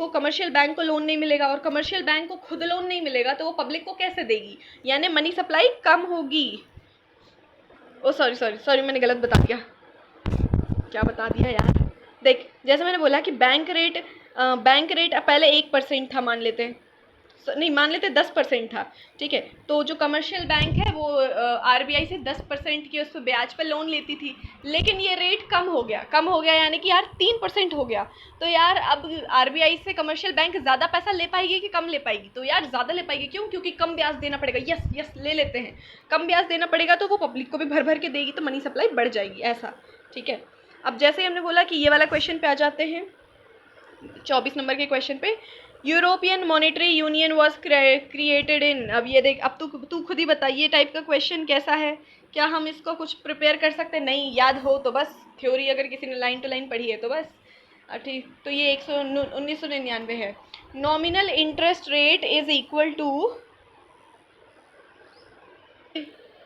को लोन नहीं मिलेगा, और कमर्शियल बैंक को खुद लोन नहीं मिलेगा तो वो पब्लिक को कैसे देगी, यानी मनी सप्लाई कम होगी। ओ सॉरी मैंने गलत बता दिया, क्या बता दिया यार। देख, जैसे मैंने बोला कि बैंक रेट पहले 1% था, मान लेते, नहीं मान लेते 10% था, ठीक है। तो जो कमर्शियल बैंक है वो आरबीआई से 10% की उस पर ब्याज पर लोन लेती थी, लेकिन ये रेट कम हो गया यानी कि यार 3% हो गया। तो यार अब आरबीआई से कमर्शियल बैंक ज़्यादा पैसा ले पाएगी कि कम ले पाएगी? तो यार ज़्यादा ले पाएगी। क्यों? क्योंकि कम ब्याज देना पड़ेगा। यस ले लेते हैं, कम ब्याज देना पड़ेगा तो वो पब्लिक को भी भर भर के देगी, तो मनी सप्लाई बढ़ जाएगी, ऐसा, ठीक है। अब जैसे हमने बोला कि ये वाला क्वेश्चन पे आ जाते हैं, 24 नंबर के क्वेश्चन पे। European monetary union was created in, अब ये देख, अब तू खुद ही बता ये टाइप का क्वेश्चन कैसा है, क्या हम इसको कुछ प्रिपेयर कर सकते हैं? नहीं, याद हो तो बस, थ्योरी अगर किसी ने लाइन टू लाइन पढ़ी है तो बस, ठीक। तो ये 1999 है। Nominal interest rate is equal to,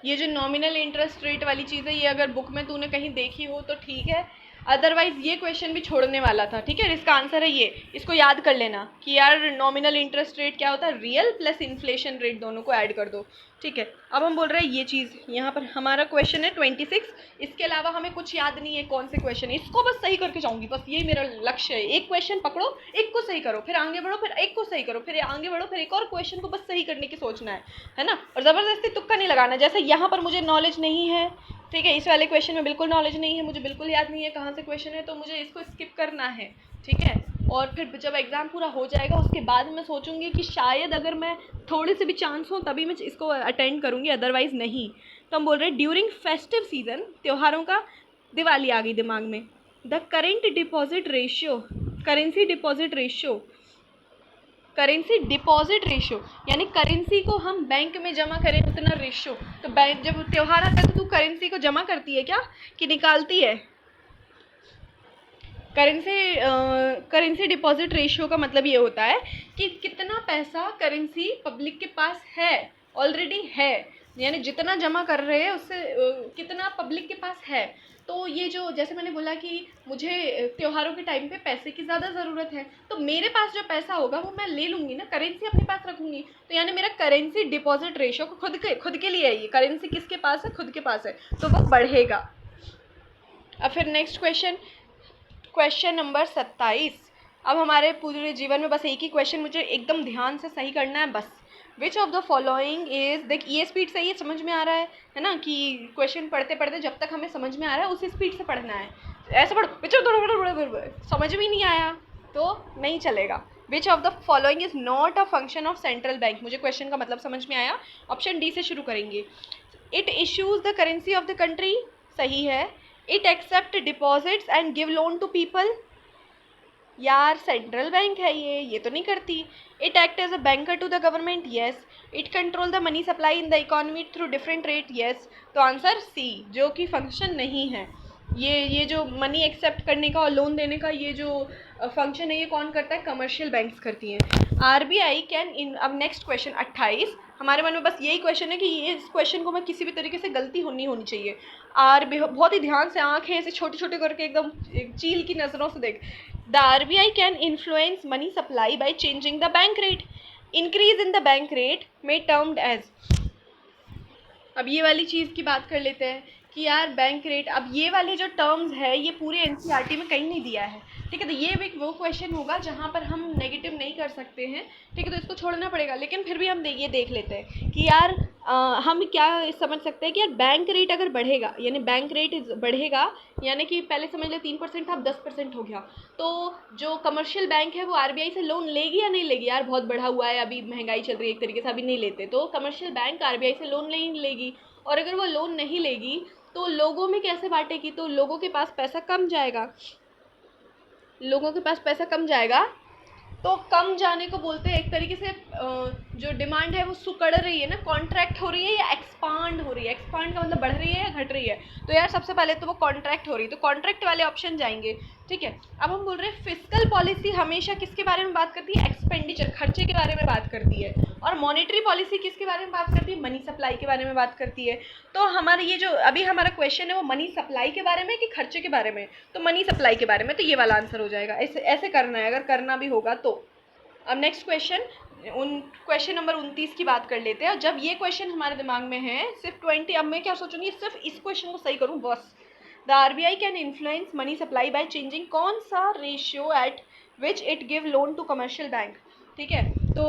ये जो नॉमिनल इंटरेस्ट रेट वाली चीज़ है, ये अगर बुक में तूने कहीं देखी हो तो ठीक है, अदरवाइज ये क्वेश्चन भी छोड़ने वाला था, ठीक है। इसका आंसर है ये, इसको याद कर लेना कि यार नॉमिनल इंटरेस्ट रेट क्या होता है, रियल प्लस इन्फ्लेशन रेट दोनों को ऐड कर दो, ठीक है। अब हम बोल रहे हैं ये चीज़, यहाँ पर हमारा क्वेश्चन है 26, इसके अलावा हमें कुछ याद नहीं है कौन से क्वेश्चन है, इसको बस सही करके जाऊँगी, बस यही मेरा लक्ष्य है। एक क्वेश्चन पकड़ो, एक को सही करो, फिर आगे बढ़ो, फिर एक को सही करो, फिर आगे बढ़ो, फिर एक और क्वेश्चन को बस सही करने की सोचना है ना। और ज़बरदस्ती तुक्का नहीं लगाना। जैसे यहाँ पर मुझे नॉलेज नहीं है, ठीक है, इस वाले क्वेश्चन में बिल्कुल नॉलेज नहीं है, मुझे बिल्कुल याद नहीं है कहाँ से क्वेश्चन है, तो मुझे इसको स्किप करना है, ठीक है। और फिर जब एग्ज़ाम पूरा हो जाएगा उसके बाद मैं सोचूंगी कि शायद अगर मैं थोड़े से भी चांस हो तभी मैं इसको अटेंड करूँगी, अदरवाइज़ नहीं। तो हम बोल रहे हैं ड्यूरिंग फेस्टिव सीजन, त्योहारों का, दिवाली आ गई दिमाग में, द करेंसी डिपॉजिट रेशियो यानी करेंसी को हम बैंक में जमा करें उतना रेशियो। तो बैंक जब त्यौहार आता है तो तू करेंसी को जमा करती है क्या कि निकालती है? करेंसी डिपॉजिट रेशियो का मतलब ये होता है कि कितना पैसा करेंसी पब्लिक के पास है, ऑलरेडी है, यानी जितना जमा कर रहे हैं उससे कितना पब्लिक के पास है। तो ये जो, जैसे मैंने बोला कि मुझे त्योहारों के टाइम पे पैसे की ज़्यादा ज़रूरत है, तो मेरे पास जो पैसा होगा वो मैं ले लूँगी ना, करेंसी अपने पास रखूँगी। तो यानी मेरा करेंसी डिपॉजिट रेशियो को खुद के लिए है, ये करेंसी किसके पास है? खुद के पास है, तो वो बढ़ेगा। अब फिर नेक्स्ट क्वेश्चन नंबर 27। अब हमारे पूरे जीवन में बस एक ही क्वेश्चन मुझे एकदम ध्यान से सही करना है बस। विच ऑफ द फॉलोइंग इज, देख ये स्पीड से ये समझ में आ रहा है ना, कि क्वेश्चन पढ़ते पढ़ते जब तक हमें समझ में आ रहा है उसी स्पीड से पढ़ना है। ऐसे समझ में नहीं आया तो नहीं चलेगा। विच of the following is not a function of central bank, मुझे क्वेश्चन का मतलब समझ में आया। ऑप्शन डी से शुरू करेंगे। It issues the currency of the country, सही है। It accept deposits and give loan to people, यार सेंट्रल बैंक है ये तो नहीं करती। It act as a banker to the government, yes. It control the money supply in the economy through different rate, yes. तो answer C, जो कि function नहीं है। ये जो मनी एक्सेप्ट करने का और लोन देने का ये जो फंक्शन है, ये कौन करता है? कमर्शियल बैंक्स करती हैं। आरबीआई कैन इन, अब नेक्स्ट क्वेश्चन 28, हमारे मन में बस यही क्वेश्चन है कि ये इस क्वेश्चन को मैं किसी भी तरीके से गलती नहीं होनी चाहिए। बहुत ही ध्यान से, आँखें ऐसे छोटे छोटे करके एकदम चील की नज़रों से देख। The RBI can influence money supply by changing the bank rate, increase in the bank rate may termed as, अब ये वाली चीज़ की बात कर लेते हैं कि यार बैंक रेट, अब ये वाले जो टर्म्स है ये पूरे एनसीईआरटी में कहीं नहीं दिया है, ठीक है। तो ये भी वो क्वेश्चन होगा जहाँ पर हम नेगेटिव नहीं कर सकते हैं, ठीक है, तो इसको छोड़ना पड़ेगा। लेकिन फिर भी हम ये देख लेते हैं कि यार हम क्या समझ सकते हैं कि यार बैंक रेट अगर बढ़ेगा, यानी बैंक रेट बढ़ेगा, यानी कि पहले समझ ले 3% था, अब 10% हो गया, तो जो कमर्शियल बैंक है वो आरबीआई से लोन लेगी या नहीं लेगी? यार बहुत बढ़ा हुआ है, अभी महंगाई चल रही है एक तरीके से, अभी नहीं लेते, तो कमर्शियल बैंक आरबीआई से लोन नहीं लेगी। और अगर वो लोन नहीं लेगी तो लोगों में कैसे बांटेगी? तो लोगों के पास पैसा कम जाएगा, तो कम जाने को बोलते हैं एक तरीके से जो डिमांड है वो सुकड़ रही है ना, कॉन्ट्रैक्ट हो रही है या एक्सपांड हो रही है? एक्सपांड का मतलब बढ़ रही है या घट रही है? तो यार सबसे पहले तो वो कॉन्ट्रैक्ट हो रही है, तो कॉन्ट्रैक्ट वाले ऑप्शन जाएंगे। ठीक है, अब हम बोल रहे हैं फिस्कल पॉलिसी हमेशा किसके बारे में बात करती है? एक्सपेंडिचर, खर्चे के बारे में बात करती है। और मॉनेटरी पॉलिसी किसके बारे में बात करती है? मनी सप्लाई के बारे में बात करती है। तो हमारा ये जो अभी हमारा क्वेश्चन है वो मनी सप्लाई के बारे में कि खर्चे के बारे में? तो मनी सप्लाई के बारे में, तो ये वाला आंसर हो जाएगा। ऐसे ऐसे करना है, अगर करना भी होगा तो। अब नेक्स्ट क्वेश्चन, क्वेश्चन नंबर 29 की बात कर लेते हैं। और जब ये क्वेश्चन हमारे दिमाग में है सिर्फ 20, अब मैं क्या सोचूंगी, सिर्फ इस क्वेश्चन को सही करूँ बस। The RBI can influence money supply by changing कौन सा ratio at which it give loan to commercial bank? ठीक है, तो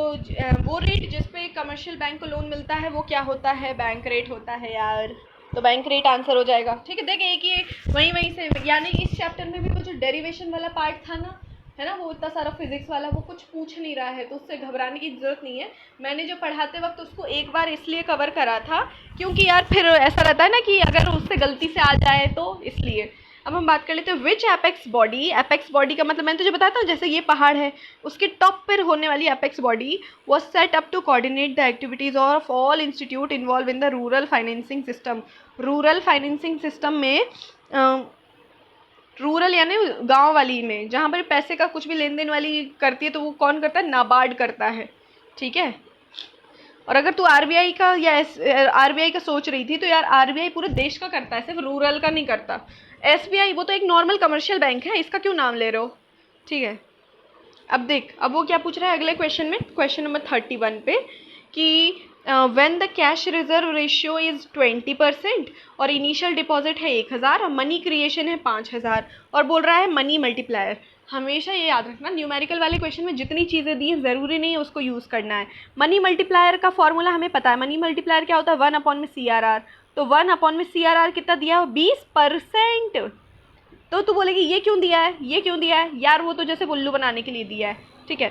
वो रेट जिस पे कमर्शियल बैंक को लोन मिलता है वो क्या होता है? बैंक रेट होता है यार, तो बैंक रेट आंसर हो जाएगा। ठीक है, देखिए एक ये वहीं से, यानी इस चैप्टर में भी वो जो डेरिवेशन वाला पार्ट था ना, है ना, वो इतना सारा फिजिक्स वाला वो कुछ पूछ नहीं रहा है, तो उससे घबराने की ज़रूरत नहीं है। मैंने जो पढ़ाते वक्त उसको एक बार इसलिए कवर करा था क्योंकि यार फिर ऐसा रहता है ना कि अगर उससे गलती से आ जाए तो, इसलिए। अब हम बात कर लेते हैं विच एपेक्स बॉडी। एपेक्स बॉडी का मतलब मैंने तुझे बताया था, जैसे ये पहाड़ है उसके टॉप पर होने वाली apex body was set up to coordinate the activities of all institute involve in the rural financing system. Rural financing system में रूरल यानी गांव वाली में, जहाँ पर पैसे का कुछ भी लेन देन वाली करती है तो वो कौन करता है? नाबार्ड करता है। ठीक है, और अगर तू RBI का या RBI का सोच रही थी तो यार RBI पूरे देश का करता है, सिर्फ रूरल का नहीं करता। SBI वो तो एक नॉर्मल कमर्शियल बैंक है, इसका क्यों नाम ले रहे हो? ठीक है, अब देख, अब वो क्या पूछ रहा है अगले क्वेश्चन में, क्वेश्चन नंबर 31 पे, कि when the cash reserve ratio is 20% और इनिशियल डिपॉजिट है 1000 और मनी क्रिएशन है 5000, और बोल रहा है मनी मल्टीप्लायर। हमेशा ये याद रखना, न्यूमेरिकल वाले क्वेश्चन में जितनी चीज़ें दी हैं ज़रूरी नहीं है उसको यूज़ करना है। मनी मल्टीप्लायर का फॉर्मूला हमें पता है, मनी मल्टीप्लायर क्या होता है? 1/CRR। तो 1/CRR कितना दिया है? 20%। तो तू बोलेगी ये क्यों दिया है, ये क्यों दिया है? यार वो तो जैसे उल्लू बनाने के लिए दिया है। ठीक है,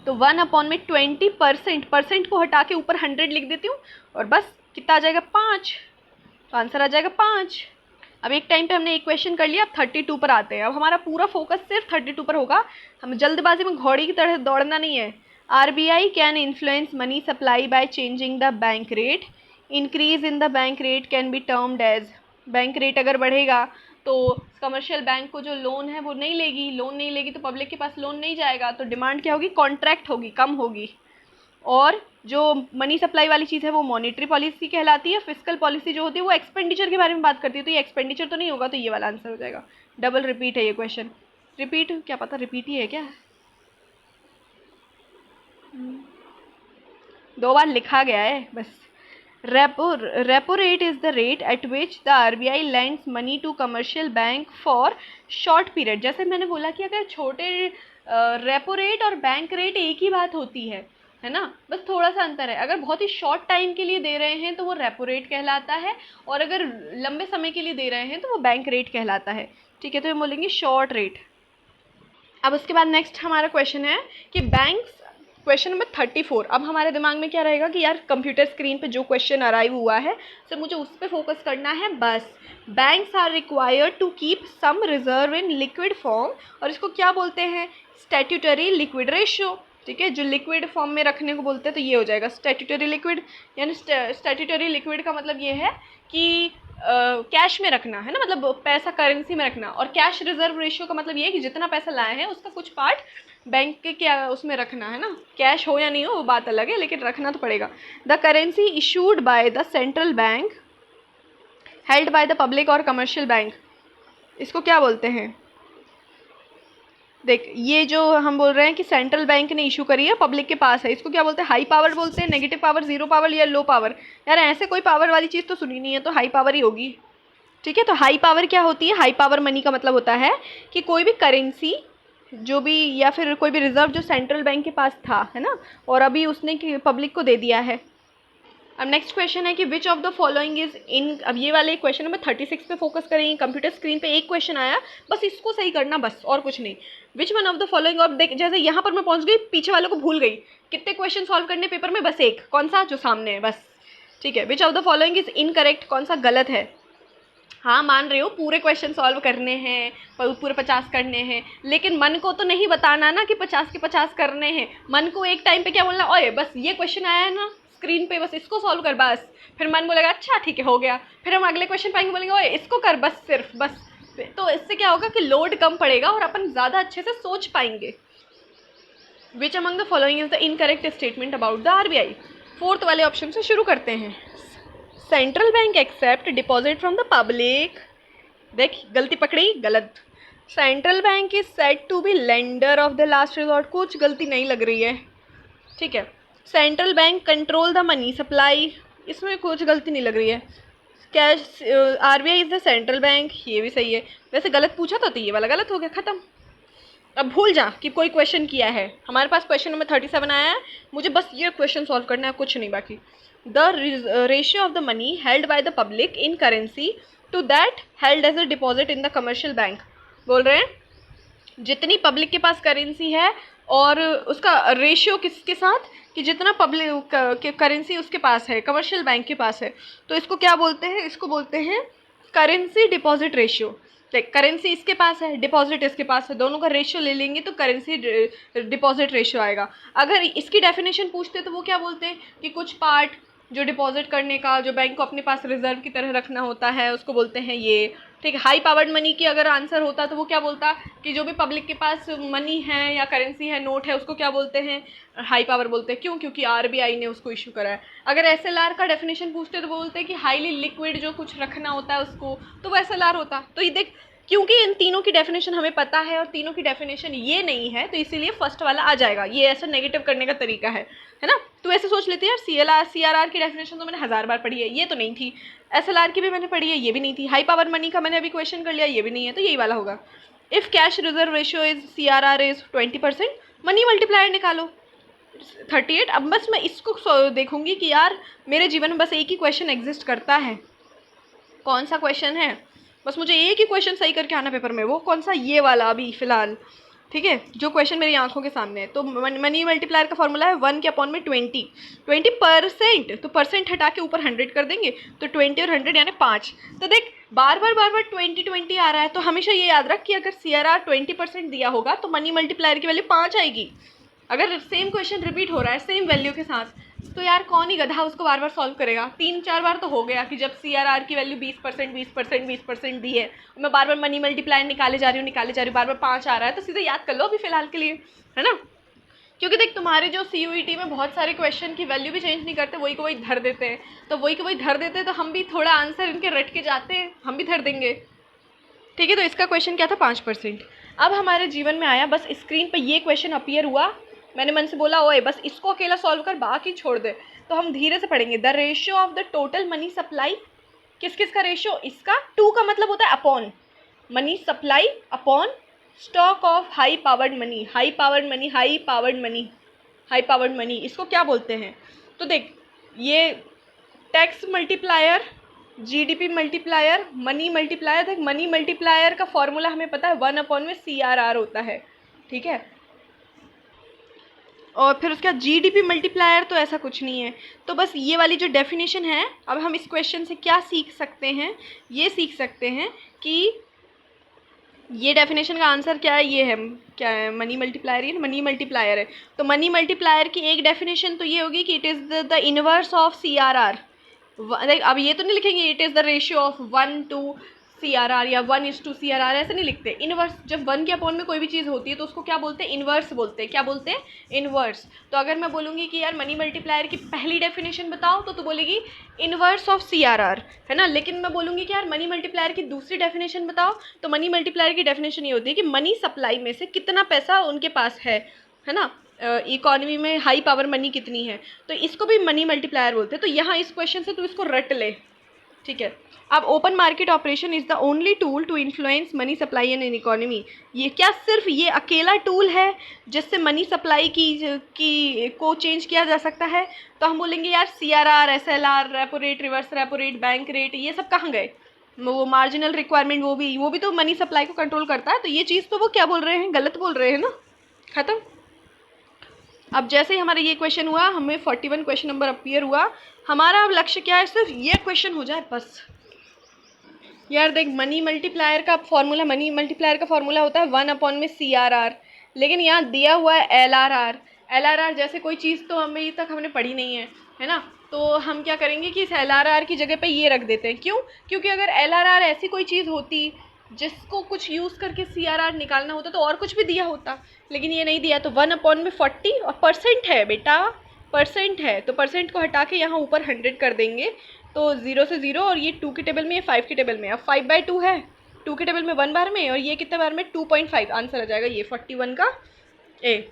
तो 1/20%, परसेंट को हटा के ऊपर 100 लिख देती हूँ और बस कितना आ जाएगा? 5। तो आंसर आ जाएगा 5। अब एक टाइम पे हमने एक क्वेश्चन कर लिया, अब 32 पर आते हैं। अब हमारा पूरा फोकस सिर्फ 32 पर होगा, हम जल्दबाजी में घोड़ी की तरह दौड़ना नहीं है। RBI can influence money supply by changing the bank rate. Increase in the bank rate can be termed as, bank rate अगर बढ़ेगा तो कमर्शियल बैंक को जो लोन है वो नहीं लेगी, लोन नहीं लेगी तो पब्लिक के पास लोन नहीं जाएगा, तो डिमांड क्या होगी? कॉन्ट्रैक्ट होगी, कम होगी। और जो मनी सप्लाई वाली चीज़ है वो मॉनेटरी पॉलिसी कहलाती है। फिस्कल पॉलिसी जो होती है वो एक्सपेंडिचर के बारे में बात करती है, तो ये एक्सपेंडिचर तो नहीं होगा, तो ये वाला आंसर हो जाएगा। डबल रिपीट है ये क्वेश्चन, रिपीट क्या पता रिपीट ही है क्या, 2 बार लिखा गया है बस। Repo rate is the rate at which the RBI lends money to commercial bank for short period. जैसे मैंने बोला कि अगर छोटे रेपो रेट और बैंक रेट एक ही बात होती है ना, बस थोड़ा सा अंतर है। अगर बहुत ही शॉर्ट टाइम के लिए दे रहे हैं तो वो रेपो रेट कहलाता है, और अगर लंबे समय के लिए दे रहे हैं तो वो बैंक रेट कहलाता है। ठीक है, तो हम बोलेंगे शॉर्ट रेट। अब उसके बाद नेक्स्ट हमारा क्वेश्चन है कि बैंक्स, क्वेश्चन नंबर 34। अब हमारे दिमाग में क्या रहेगा कि यार कंप्यूटर स्क्रीन पे जो क्वेश्चन अराइव हुआ है तो मुझे उस पर फोकस करना है बस। Banks are required to keep some reserve in liquid form, और इसको क्या बोलते हैं? Statutory liquid ratio. ठीक है, जो लिक्विड फॉर्म में रखने को बोलते हैं तो ये हो जाएगा स्टैट्यूटरी लिक्विड। यानी स्टैट्यूटरी लिक्विड का मतलब ये है कि कैश में रखना है ना, मतलब पैसा करेंसी में रखना। और कैश रिजर्व रेशियो का मतलब ये है कि जितना पैसा लाए हैं उसका कुछ पार्ट बैंक के क्या उसमें रखना है ना, कैश हो या नहीं हो वो बात अलग है, लेकिन रखना तो पड़ेगा। The currency issued by the central bank held by the public और कमर्शियल बैंक, इसको क्या बोलते हैं? देख, ये जो हम बोल रहे हैं कि सेंट्रल बैंक ने इशू करी है, पब्लिक के पास है, इसको क्या बोलते हैं? हाई पावर बोलते हैं, नेगेटिव पावर, जीरो पावर या लो पावर। यार ऐसे कोई पावर वाली चीज़ तो सुनी नहीं है, तो हाई पावर ही होगी। ठीक है, तो हाई पावर क्या होती है? हाई पावर मनी का मतलब होता है कि कोई भी करेंसी जो भी, या फिर कोई भी रिजर्व जो सेंट्रल बैंक के पास था, है ना, और अभी उसने पब्लिक को दे दिया है। अब नेक्स्ट क्वेश्चन है कि विच of the following is in. अब ये वाले क्वेश्चन नंबर 36 पे फोकस करेंगे। कंप्यूटर स्क्रीन पे एक क्वेश्चन आया, बस इसको सही करना, बस और कुछ नहीं। विच वन ऑफ द फॉलोइंग, और देख जैसे यहाँ पर मैं पहुँच गई, पीछे वालों को भूल गई। कितने क्वेश्चन सॉल्व करने पेपर में? बस एक। कौन सा? जो सामने है, बस। ठीक है, विच of the following is incorrect, कौन सा गलत है? हाँ मान रही हो, पूरे क्वेश्चन सॉल्व करने हैं, पूरे 50 करने हैं, लेकिन मन को तो नहीं बताना ना कि 50 के 50 करने हैं। मन को एक टाइम पे क्या बोलना, ओए बस ये क्वेश्चन आया है ना स्क्रीन पे, बस इसको सॉल्व कर बस। फिर मन बोलेगा अच्छा ठीक है हो गया, फिर हम अगले क्वेश्चन पाएंगे, बोलेंगे ओए इसको कर बस, सिर्फ बस। तो इससे क्या होगा कि लोड कम पड़ेगा और अपन ज़्यादा अच्छे से सोच पाएंगे। Which among the following is the incorrect statement about the RBI. Fourth वाले ऑप्शन से शुरू करते हैं। Central bank accept deposit from the public. देख गलती पकड़ी, गलत। Central bank is said to be lender of the last resort, कुछ गलती नहीं लग रही है, ठीक है। Central bank control the money supply, इसमें कुछ गलती नहीं लग रही है। Cash RBI is the central bank, ये भी सही है। वैसे गलत पूछा था तो ये वाला गलत हो गया, ख़त्म। अब भूल जा कि कोई क्वेश्चन किया है। हमारे पास क्वेश्चन नंबर 37 आया है, मुझे बस ये क्वेश्चन सॉल्व करना है, कुछ नहीं बाकी। The ratio of the money held by the public in currency to that held as a deposit in the commercial bank. बोल रहे हैं जितनी पब्लिक के पास करेंसी है और उसका रेशियो किसके साथ, कि जितना पब्लिक करेंसी उसके पास है कमर्शियल बैंक के पास है, तो इसको क्या बोलते हैं, इसको बोलते हैं currency deposit ratio. Like currency इसके पास है, डिपॉजिट इसके पास है, दोनों का रेशियो ले लेंगे तो करेंसी डिपॉजिट रेशियो आएगा। अगर इसकी डेफिनेशन पूछते तो वो क्या बोलते हैं कि कुछ पार्ट जो डिपॉजिट करने का, जो बैंक को अपने पास रिजर्व की तरह रखना होता है, उसको बोलते हैं ये, ठीक है। हाई पावर्ड मनी की अगर आंसर होता तो वो क्या बोलता कि जो भी पब्लिक के पास मनी है या करेंसी है, नोट है, उसको क्या बोलते हैं, हाई पावर बोलते हैं। क्यों? क्योंकि आरबीआई ने उसको इशू करा है। अगर एसएलआर का डेफिनेशन पूछते तो बोलते हैं कि हाईली लिक्विड जो कुछ रखना होता है उसको, तो वो एसएलआर होता। तो ये देख, क्योंकि इन तीनों की डेफिनेशन हमें पता है और तीनों की डेफिनेशन ये नहीं है, तो इसीलिए फर्स्ट वाला आ जाएगा। ये ऐसा नेगेटिव करने का तरीका है ना। तो ऐसे सोच लेते हैं यार, सीआरआर की डेफिनेशन तो मैंने 1000 बार पढ़ी है, ये तो नहीं थी। एसएलआर की भी मैंने पढ़ी है, ये भी नहीं थी। हाई पावर मनी का मैंने अभी क्वेश्चन कर लिया, ये भी नहीं है, तो यही वाला होगा। If cash reserve ratio is CRR is 20%, money multiplier निकालो 38। अब बस मैं इसको देखूंगी कि यार मेरे जीवन में बस एक ही क्वेश्चन एग्जिस्ट करता है। कौन सा क्वेश्चन है? बस मुझे एक ही क्वेश्चन सही करके आना पेपर में। वो कौन सा? ये वाला अभी फ़िलहाल, ठीक है, जो क्वेश्चन मेरी आंखों के सामने है। तो मनी मल्टीप्लायर का फॉर्मूला है 1 के अपॉन में 20% तो परसेंट हटा के ऊपर 100 कर देंगे, तो 20 और 100 यानी 5। तो देख बार बार 20 आ रहा है, तो हमेशा ये याद रख कि अगर CRR 20% दिया होगा तो मनी मल्टीप्लायर की वैल्यू 5 आएगी। अगर सेम क्वेश्चन रिपीट हो रहा है सेम वैल्यू के साथ, तो यार कौन ही गधा उसको बार बार सॉल्व करेगा। 3-4 बार तो हो गया कि जब CRR की वैल्यू 20% दी है, मैं बार बार मनी मल्टीप्लायर निकाले जा रही हूँ, बार बार 5 आ रहा है, तो सीधे याद कर लो अभी फ़िलहाल के लिए, है ना। क्योंकि देख तुम्हारे जो CUET में बहुत सारे क्वेश्चन की वैल्यू भी चेंज नहीं करते, वही को वही धर देते हैं। तो वही को वही धर देते हैं, तो हम भी थोड़ा आंसर इनके रट के जाते हैं, हम भी धर देंगे, ठीक है। तो इसका क्वेश्चन क्या था? 5%। अब हमारे जीवन में आया, बस स्क्रीन पर ये क्वेश्चन अपीयर हुआ, मैंने मन से बोला ओए बस इसको अकेला सॉल्व कर, बाकी छोड़ दे। तो हम धीरे से पढ़ेंगे। The ratio of the total money supply, किस किस का रेशियो? इसका 2 का मतलब होता है upon, money supply upon stock of high powered money. High powered money इसको क्या बोलते हैं? तो देख ये tax multiplier, GDP multiplier, money multiplier. देख मनी मल्टीप्लायर का फॉर्मूला हमें पता है 1 अपॉन में CRR होता है, ठीक है। और फिर उसके बाद जीडीपी मल्टीप्लायर तो ऐसा कुछ नहीं है। तो बस ये वाली जो डेफिनेशन है, अब हम इस क्वेश्चन से क्या सीख सकते हैं? ये सीख सकते हैं कि ये डेफिनेशन का आंसर क्या है, ये है, क्या है, मनी मल्टीप्लायर। ये मनी मल्टीप्लायर है, तो मनी मल्टीप्लायर की एक डेफिनेशन तो ये होगी कि it is the inverse of CRR। अब ये तो नहीं लिखेंगे it is the ratio of 1 to CRR या 1:CRR, ऐसे नहीं लिखते। इनवर्स, जब 1 के अपॉन में कोई भी चीज़ होती है तो उसको क्या बोलते हैं? इनवर्स बोलते हैं। क्या बोलते हैं? इनवर्स। तो अगर मैं बोलूँगी कि यार मनी मल्टीप्लायर की पहली डेफिनेशन बताओ, तो बोलेगी इनवर्स ऑफ CRR, है ना। लेकिन मैं बोलूँगी कि यार मनी मल्टीप्लायर की दूसरी डेफिनेशन बताओ, तो मनी मल्टीप्लायर की डेफिनेशन ये होती है कि मनी सप्लाई में से कितना पैसा उनके पास है ना। इकोनॉमी में हाई पावर मनी कितनी है, तो इसको भी मनी मल्टीप्लायर बोलते हैं। तो यहाँ इस क्वेश्चन से तू इसको रट ले, ठीक है। अब open market operation is the only tool to influence money supply in economy. ये क्या सिर्फ ये अकेला टूल है जिससे मनी सप्लाई की को चेंज किया जा सकता है? तो हम बोलेंगे यार CRR, SLR, repo rate, reverse repo rate, bank rate, ये सब कहाँ गए? वो मार्जिनल रिक्वायरमेंट, वो भी तो मनी सप्लाई को कंट्रोल करता है। तो ये चीज़ तो वो क्या बोल रहे हैं? गलत बोल रहे हैं ना, ख़त्म। अब जैसे ही हमारा ये क्वेश्चन हुआ, हमें 41 क्वेश्चन नंबर अपीयर हुआ। हमारा अब लक्ष्य क्या है? सिर्फ ये क्वेश्चन हो जाए बस। यार देख, मनी मल्टीप्लायर का फॉर्मूला होता है 1/CRR, लेकिन यहाँ दिया हुआ है LRR। LRR जैसे कोई चीज़ तो अभी तक हमने पढ़ी नहीं है ना, तो हम क्या करेंगे कि इस LRR की जगह पे ये रख देते हैं। क्यों? क्योंकि अगर LRR ऐसी कोई चीज़ होती जिसको कुछ यूज़ करके CRR निकालना होता तो और कुछ भी दिया होता, लेकिन ये नहीं दिया। तो 1/40 और परसेंट है बेटा, परसेंट है, तो परसेंट को हटा के यहाँ ऊपर 100 कर देंगे, तो 0 से 0, और ये 2 के टेबल में, ये 5 के टेबल में। अब 5/2 है, 2 के टेबल में 1 बार में, और ये कितने बार में 2.5, आंसर आ जाएगा ये 41 का ए।